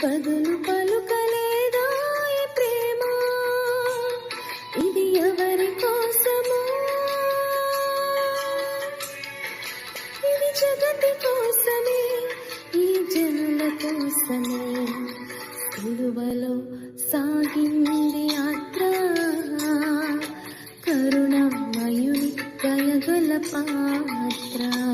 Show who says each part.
Speaker 1: బదులు పలుకలేదా ఈ ప్రేమ, ఇది ఎవరి కోసమో, ఇది జగతి కోసమే, ఈ జనుల కోసమే. సిలువలో సాగింది యాత్ర, కరుణామయుని దయగల పాత్ర.